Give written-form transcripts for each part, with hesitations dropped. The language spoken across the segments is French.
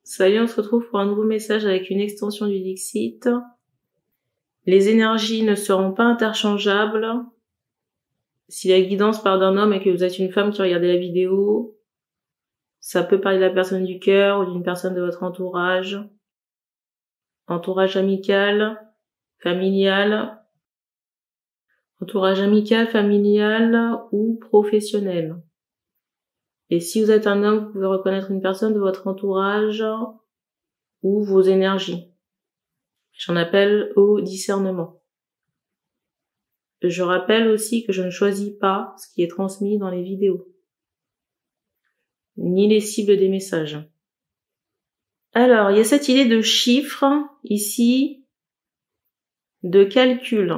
Salut, on se retrouve pour un nouveau message avec une extension du Dixit. Les énergies ne seront pas interchangeables. Si la guidance part d'un homme et que vous êtes une femme qui regardez la vidéo, ça peut parler de la personne du cœur ou d'une personne de votre entourage. Entourage amical, familial. Entourage amical, familial ou professionnel. Et si vous êtes un homme, vous pouvez reconnaître une personne de votre entourage ou vos énergies. J'en appelle au discernement. Je rappelle aussi que je ne choisis pas ce qui est transmis dans les vidéos, ni les cibles des messages. Alors, il y a cette idée de chiffres, ici, de calcul.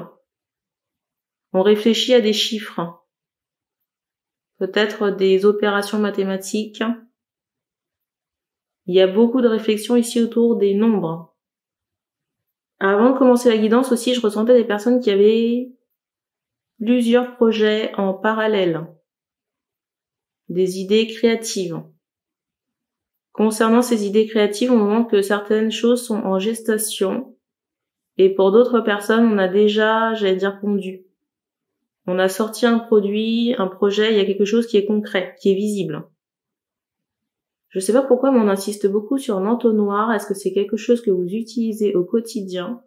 On réfléchit à des chiffres. Peut-être des opérations mathématiques. Il y a beaucoup de réflexions ici autour des nombres. Avant de commencer la guidance aussi, je ressentais des personnes qui avaient plusieurs projets en parallèle. Des idées créatives. Concernant ces idées créatives, on montre que certaines choses sont en gestation. Et pour d'autres personnes, on a déjà, pondu. On a sorti un produit, un projet, il y a quelque chose qui est concret, qui est visible. Je sais pas pourquoi, mais on insiste beaucoup sur l'entonnoir. Est-ce que c'est quelque chose que vous utilisez au quotidien?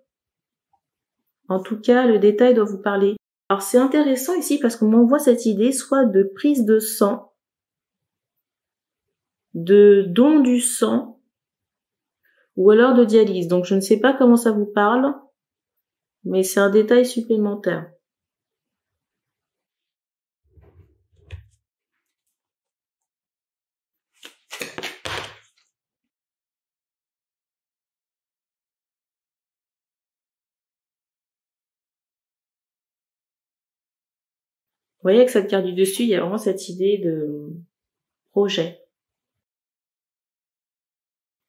En tout cas, le détail doit vous parler. Alors c'est intéressant ici parce qu'on m'envoie cette idée soit de prise de sang, de don du sang, ou alors de dialyse. Donc je ne sais pas comment ça vous parle, mais c'est un détail supplémentaire. Vous voyez, avec cette carte du dessus, il y a vraiment cette idée de projet.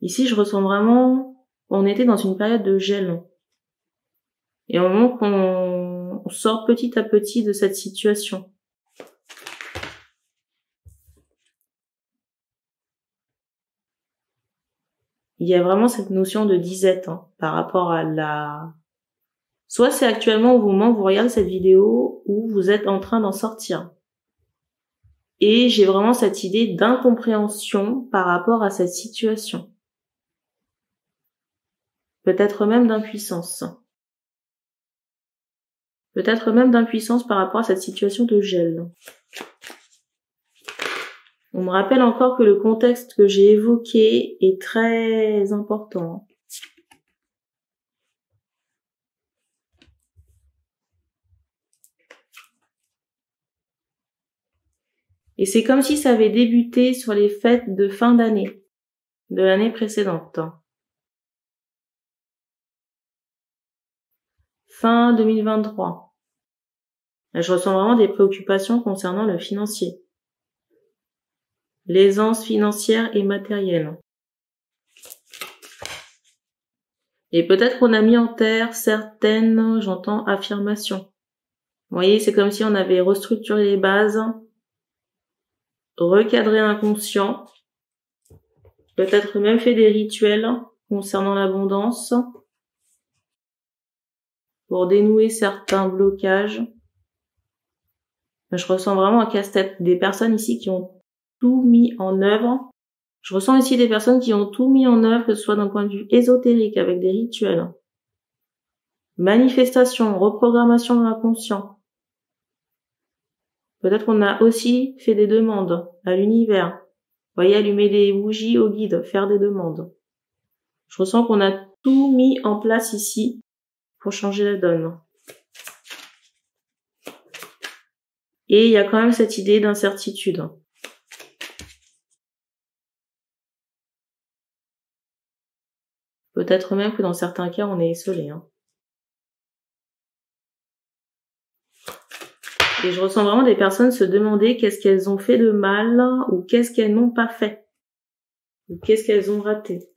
Ici, je ressens vraiment qu'on était dans une période de gel. Et au moment qu'on sort petit à petit de cette situation. Il y a vraiment cette notion de disette par rapport à la... Soit c'est actuellement au moment où vous regardez cette vidéo ou vous êtes en train d'en sortir. Et j'ai vraiment cette idée d'incompréhension par rapport à cette situation. Peut-être même d'impuissance. Peut-être même d'impuissance par rapport à cette situation de gel. On me rappelle encore que le contexte que j'ai évoqué est très important. Et c'est comme si ça avait débuté sur les fêtes de fin d'année, de l'année précédente. Fin 2023. Je ressens vraiment des préoccupations concernant le financier. L'aisance financière et matérielle. Et peut-être qu'on a mis en terre certaines, affirmations. Vous voyez, c'est comme si on avait restructuré les bases, recadré l'inconscient, peut-être même fait des rituels concernant l'abondance pour dénouer certains blocages. Je ressens vraiment un casse-tête. Des personnes ici qui ont tout mis en œuvre. Je ressens ici des personnes qui ont tout mis en œuvre, que ce soit d'un point de vue ésotérique, avec des rituels. Manifestation, reprogrammation de l'inconscient. Peut-être qu'on a aussi fait des demandes à l'univers. Vous voyez, allumer des bougies au guide, faire des demandes. Je ressens qu'on a tout mis en place ici pour changer la donne. Et il y a quand même cette idée d'incertitude. Peut-être même que dans certains cas, on est esselé. Et je ressens vraiment des personnes se demander qu'est-ce qu'elles ont fait de mal ou qu'est-ce qu'elles n'ont pas fait. Ou qu'est-ce qu'elles ont raté.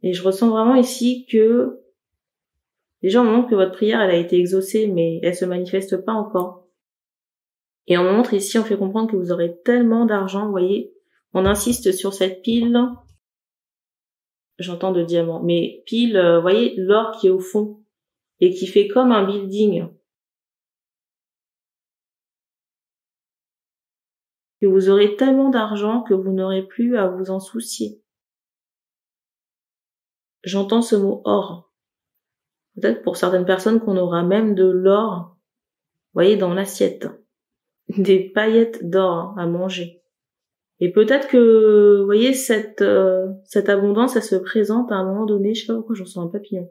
Et je ressens vraiment ici que les gens montrent que votre prière, elle a été exaucée, mais elle se manifeste pas encore. Et on montre ici, on fait comprendre que vous aurez tellement d'argent, vous voyez. On insiste sur cette pile. J'entends de diamants, mais pile, vous voyez, l'or qui est au fond et qui fait comme un building. Que vous aurez tellement d'argent que vous n'aurez plus à vous en soucier. J'entends ce mot or. Peut-être pour certaines personnes qu'on aura même de l'or, vous voyez, dans l'assiette. Des paillettes d'or à manger. Et peut-être que, vous voyez, cette abondance, elle se présente à un moment donné, je sais pas pourquoi j'en sens un papillon.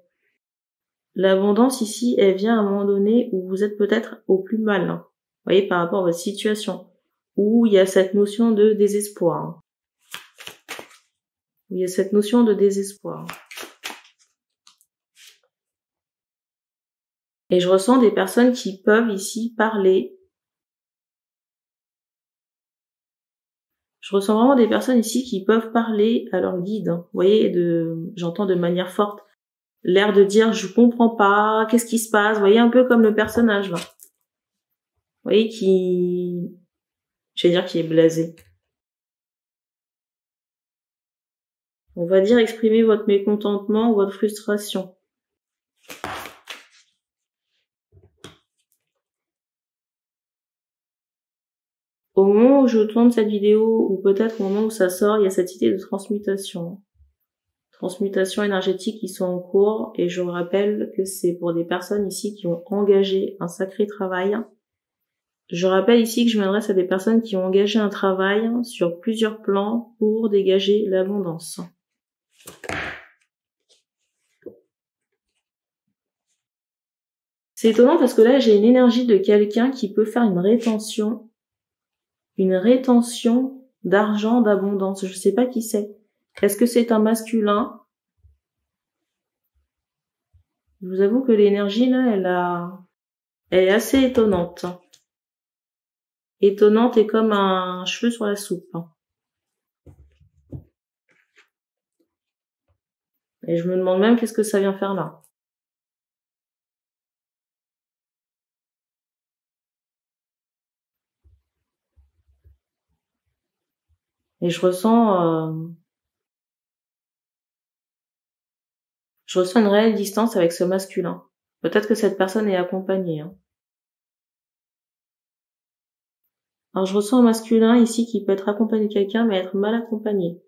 L'abondance ici, elle vient à un moment donné où vous êtes peut-être au plus mal, hein. Vous voyez, par rapport à votre situation, où il y a cette notion de désespoir. Hein. Où il y a cette notion de désespoir. Et je ressens des personnes qui peuvent ici parler. Je ressens vraiment des personnes ici qui peuvent parler à leur guide. Hein. Vous voyez, j'entends de manière forte l'air de dire je comprends pas, qu'est-ce qui se passe. Vous voyez, un peu comme le personnage là. Vous voyez je vais dire qui est blasé. On va dire exprimer votre mécontentement ou votre frustration. Au moment où je tourne cette vidéo, ou peut-être au moment où ça sort, il y a cette idée de transmutation. Transmutation énergétique qui sont en cours, et je vous rappelle que c'est pour des personnes ici qui ont engagé un sacré travail. Je rappelle ici que je m'adresse à des personnes qui ont engagé un travail sur plusieurs plans pour dégager l'abondance. C'est étonnant parce que là, j'ai une énergie de quelqu'un qui peut faire une rétention d'argent, d'abondance. Je sais pas qui c'est. Est-ce que c'est un masculin? Je vous avoue que l'énergie, là, elle est assez étonnante. Étonnante et comme un cheveu sur la soupe. Et je me demande même qu'est-ce que ça vient faire là. Et je ressens une réelle distance avec ce masculin. Peut-être que cette personne est accompagnée. Hein. Alors je ressens un masculin ici qui peut être accompagné de quelqu'un mais être mal accompagné.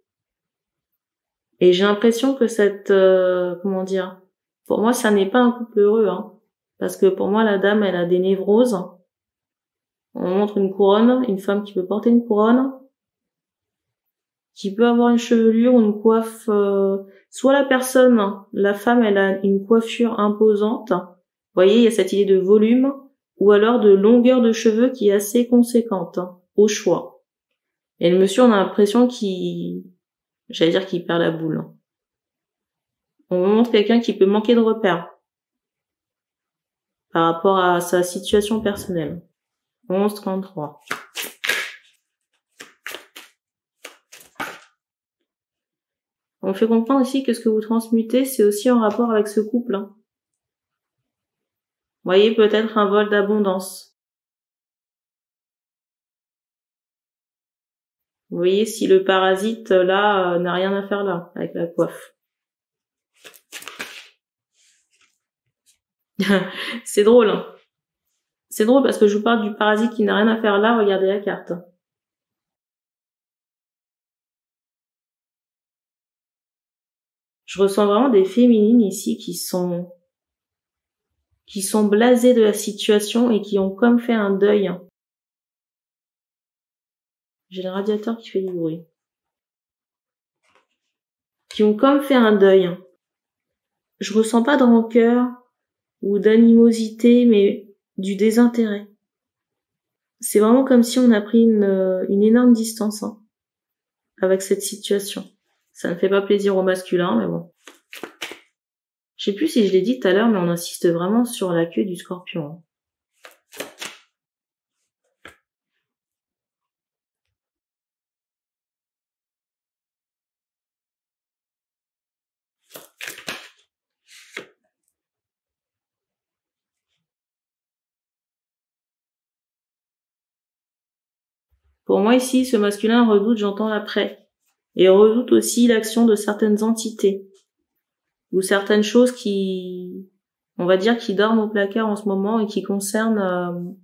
Et j'ai l'impression que comment dire, pour moi ça n'est pas un couple heureux, hein, parce que pour moi la dame elle a des névroses. On montre une couronne, une femme qui peut porter une couronne, qui peut avoir une chevelure ou une coiffe, soit la femme elle a une coiffure imposante, vous voyez il y a cette idée de volume, ou alors de longueur de cheveux qui est assez conséquente, hein, au choix. Et le monsieur on a l'impression qu'il perd la boule. On montre quelqu'un qui peut manquer de repères par rapport à sa situation personnelle. 11-33. On fait comprendre aussi que ce que vous transmutez, c'est aussi en rapport avec ce couple. Hein. Vous voyez, peut-être un vol d'abondance. Vous voyez, si le parasite, là, n'a rien à faire là, avec la coiffe. C'est drôle, hein. C'est drôle parce que je vous parle du parasite qui n'a rien à faire là, regardez la carte. Je ressens vraiment des féminines ici qui sont blasées de la situation et qui ont comme fait un deuil. J'ai le radiateur qui fait du bruit. Qui ont comme fait un deuil. Je ressens pas de rancœur ou d'animosité, mais du désintérêt. C'est vraiment comme si on a pris une énorme distance avec cette situation. Ça ne fait pas plaisir au masculin, mais bon. Je sais plus si je l'ai dit tout à l'heure, mais on insiste vraiment sur la queue du scorpion. Pour moi ici, ce masculin redoute, j'entends l'après. Et redoute aussi l'action de certaines entités. Ou certaines choses qui, on va dire, qui dorment au placard en ce moment et qui concernent,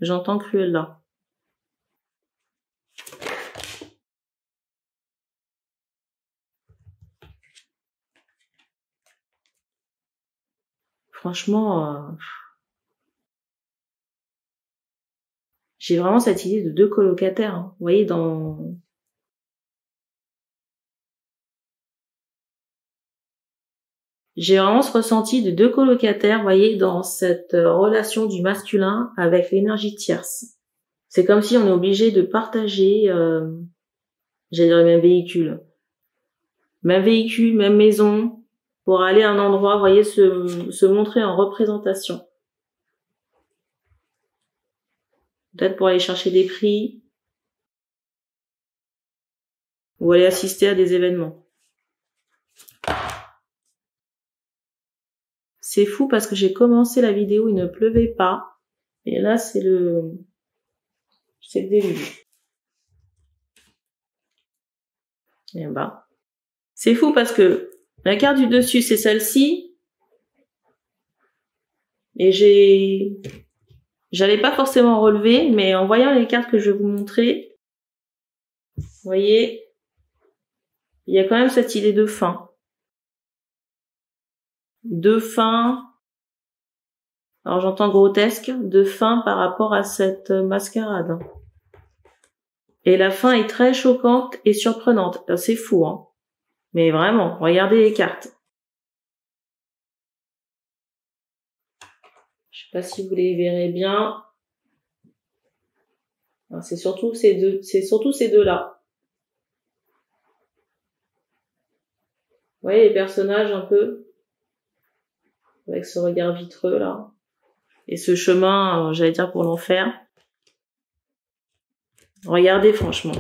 j'entends Cruella. Franchement, j'ai vraiment cette idée de 2 colocataires. Hein. Vous voyez, j'ai vraiment ce ressenti de 2 colocataires, vous voyez, dans cette relation du masculin avec l'énergie tierce. C'est comme si on est obligé de partager, j'allais dire le même véhicule. Même véhicule, même maison, pour aller à un endroit, vous voyez, se montrer en représentation. Peut-être pour aller chercher des prix, ou aller assister à des événements. C'est fou parce que j'ai commencé la vidéo, il ne pleuvait pas, et là c'est le déluge. Et bah, c'est fou parce que la carte du dessus c'est celle-ci, et j'allais pas forcément relever, mais en voyant les cartes que je vais vous montrer, vous voyez, il y a quand même cette idée de fin. De fin, alors j'entends grotesque, de fin par rapport à cette mascarade. Et la fin est très choquante et surprenante. C'est fou, hein. Mais vraiment, regardez les cartes. Je sais pas si vous les verrez bien. C'est surtout ces deux-là. Vous voyez les personnages un peu? Avec ce regard vitreux, là. Et ce chemin, j'allais dire pour l'enfer. Regardez, franchement.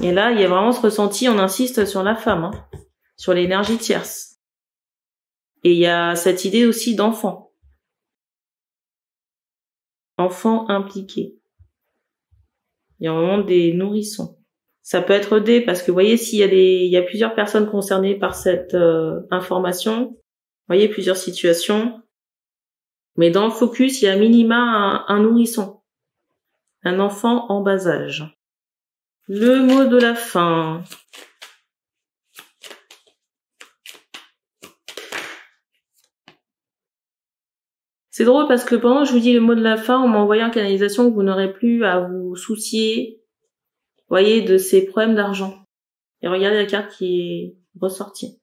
Et là, il y a vraiment ce ressenti, on insiste sur la femme, hein, sur l'énergie tierce. Et il y a cette idée aussi d'enfant. Enfant impliqué. Il y a vraiment des nourrissons. Ça peut être des, parce que vous voyez, il y a plusieurs personnes concernées par cette information, vous voyez, plusieurs situations. Mais dans le focus, il y a à minima un nourrisson. Un enfant en bas âge. Le mot de la fin. C'est drôle parce que pendant que je vous dis le mot de la fin, on m'a envoyé en canalisation que vous n'aurez plus à vous soucier, vous voyez, de ces problèmes d'argent. Et regardez la carte qui est ressortie.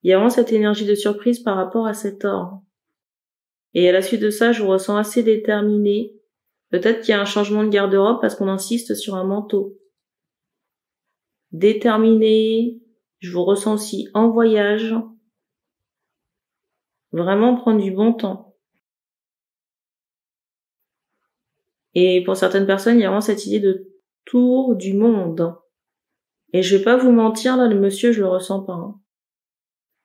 Il y a vraiment cette énergie de surprise par rapport à cet or. Et à la suite de ça, je vous ressens assez déterminé. Peut-être qu'il y a un changement de garde-robe parce qu'on insiste sur un manteau. Déterminé, je vous ressens aussi en voyage. Vraiment prendre du bon temps. Et pour certaines personnes, il y a vraiment cette idée de tour du monde. Et je vais pas vous mentir, là, le monsieur, je le ressens pas. Hein.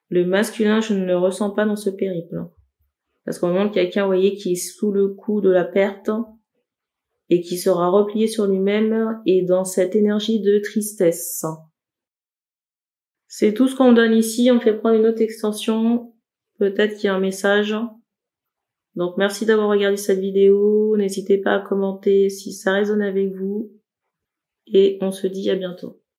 Le masculin, je ne le ressens pas dans ce périple. Parce qu'on montre quelqu'un, vous voyez, qui est sous le coup de la perte et qui sera replié sur lui-même et dans cette énergie de tristesse. C'est tout ce qu'on donne ici. On fait prendre une autre extension. Peut-être qu'il y a un message. Donc merci d'avoir regardé cette vidéo. N'hésitez pas à commenter si ça résonne avec vous. Et on se dit à bientôt.